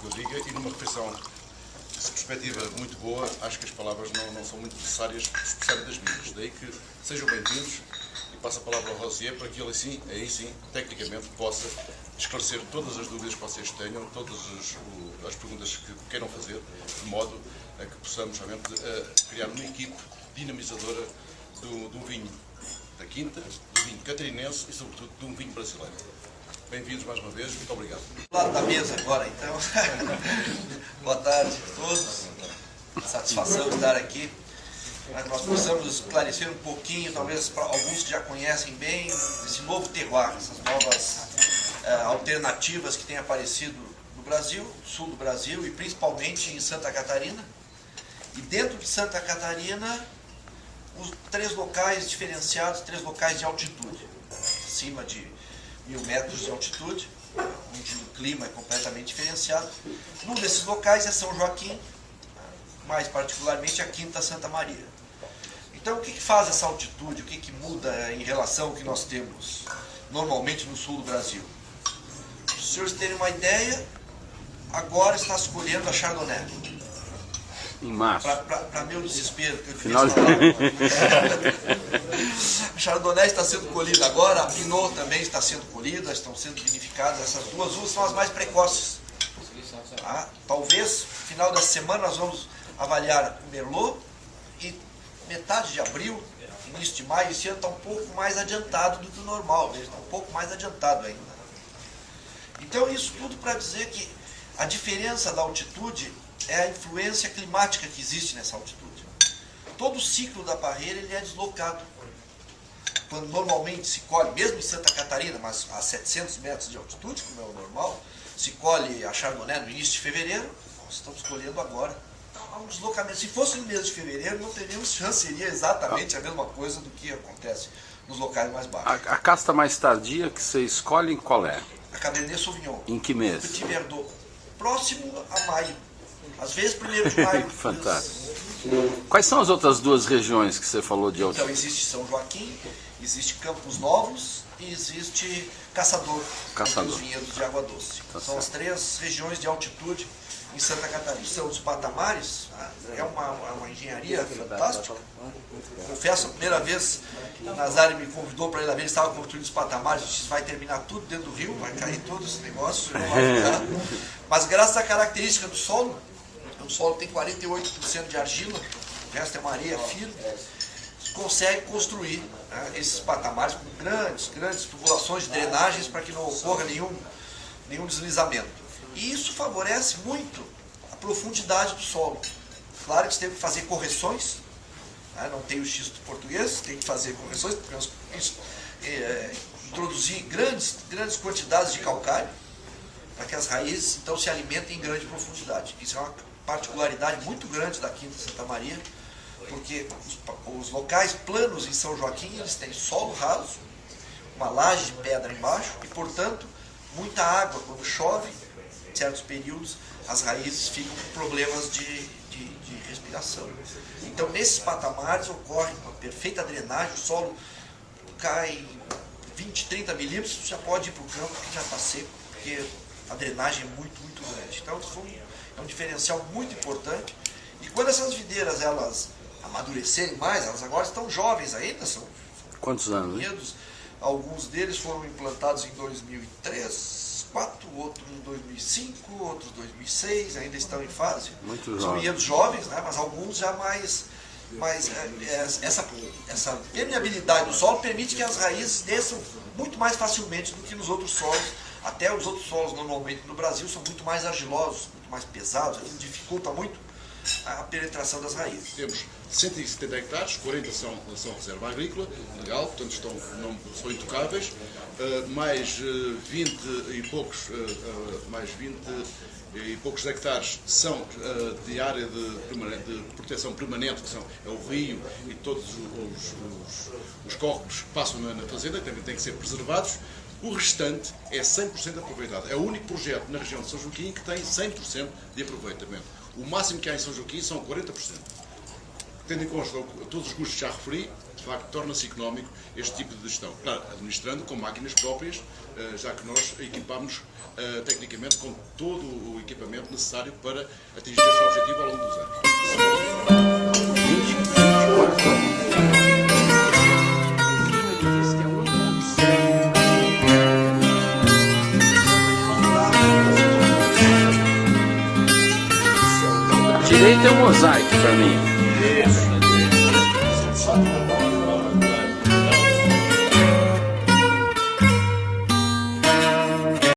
que eu diga, e numa refeição de perspectiva muito boa, acho que as palavras não são muito necessárias, especialmente das minhas. Daí que sejam bem-vindos e passo a palavra ao Rosier para que ele aí sim, tecnicamente, possa esclarecer todas as dúvidas que vocês tenham, todas as perguntas que queiram fazer, de modo a que possamos realmente criar uma equipe dinamizadora do vinho da Quinta, do vinho catarinense e, sobretudo, de um vinho brasileiro. Bem-vindos mais uma vez, muito obrigado. Do lado da mesa agora, então. Boa tarde a todos. Satisfação de estar aqui. Mas nós possamos esclarecer um pouquinho, talvez para alguns que já conhecem bem, esse novo terroir, essas novas alternativas que têm aparecido no Brasil, sul do Brasil e principalmente em Santa Catarina. E dentro de Santa Catarina, os 3 locais diferenciados, 3 locais de altitude, acima de 1000 metros de altitude, onde o clima é completamente diferenciado. Um desses locais é São Joaquim, mais particularmente a Quinta Santa Maria. Então, o que faz essa altitude? O que muda em relação ao que nós temos normalmente no sul do Brasil? Para os senhores terem uma ideia, agora está se colhendo a Chardonnay. Em março. Para meu desespero, que eu Final de... A Chardonnay está sendo colhida agora, a Pinot também está sendo colhida, estão sendo vinificadas. Essas duas uvas são as mais precoces. Tá? Talvez, no final da semana, nós vamos avaliar o Merlot e metade de abril, início de maio, esse ano está um pouco mais adiantado do que o normal, está um pouco mais adiantado ainda. Então, isso tudo para dizer que a diferença da altitude é a influência climática que existe nessa altitude. Todo o ciclo da parreira ele é deslocado. Quando normalmente se colhe, mesmo em Santa Catarina, mas a 700 metros de altitude, como é o normal, se colhe a Chardonnay no início de fevereiro, nós estamos colhendo agora. Há um deslocamento. Se fosse no mês de fevereiro, não teríamos chance, seria exatamente a mesma coisa do que acontece nos locais mais baixos. A casta mais tardia que você escolhe, qual é? A Cabernet Sauvignon. Em que mês? Petit Verdot. Próximo a maio. Às vezes 1º de maio. Fantástico. Quais são as outras 2 regiões que você falou de altitude? Então existe São Joaquim, existe Campos Novos e existe Caçador. Os vinhedos de água doce. São as 3 regiões de altitude em Santa Catarina. São os patamares, é uma engenharia fantástica. Confesso, a primeira vez que o Nazário me convidou para ir lá ver, ele estava construindo os patamares, disse, vai terminar tudo dentro do rio, vai cair todo esse negócio, não vai ficar. Mas graças à característica do solo, o solo tem 48% de argila, o resto é uma areia firme, consegue construir esses patamares com grandes tubulações de drenagens para que não ocorra nenhum deslizamento. E isso favorece muito a profundidade do solo. Claro que você tem que fazer correções, não tem o xisto português, tem que fazer correções, porque nós introduzir grandes quantidades de calcário para que as raízes então se alimentem em grande profundidade. Isso é uma particularidade muito grande da Quinta Santa Maria, porque os locais planos em São Joaquim, eles têm solo raso, uma laje de pedra embaixo e, portanto, muita água. Quando chove, em certos períodos, as raízes ficam com problemas de respiração. Então, nesses patamares ocorre uma perfeita drenagem, o solo cai 20, 30 milímetros, já pode ir para o campo que já está seco, porque a drenagem é muito grande. Então, é um diferencial muito importante. E quando essas videiras elas amadurecerem mais, elas agora estão jovens ainda, são quantos anos? Vinhedos, alguns deles foram implantados em 2003, 2004, outros em 2005, outros em 2006, ainda estão em fase. São vinhedos jovens, né, mas alguns já mais essa permeabilidade do solo permite que as raízes desçam muito mais facilmente do que nos outros solos. Até os outros solos, normalmente no Brasil, são muito mais argilosos, muito mais pesados, aquilo dificulta muito a penetração das raízes. Temos 170 hectares, 40 são reserva agrícola, legal, portanto são intocáveis, mais 20 e poucos hectares são de área de proteção permanente, que é o rio e todos os córregos que passam na fazenda, que também têm que ser preservados. O restante é 100% aproveitado. É o único projeto na região de São Joaquim que tem 100% de aproveitamento. O máximo que há em São Joaquim são 40%. Tendo em conta todos os custos que já referi, de facto torna-se económico este tipo de gestão. Claro, administrando com máquinas próprias, já que nós equipamos tecnicamente com todo o equipamento necessário para atingir esse objetivo ao longo dos anos. Direito é um mosaico para mim. Isso.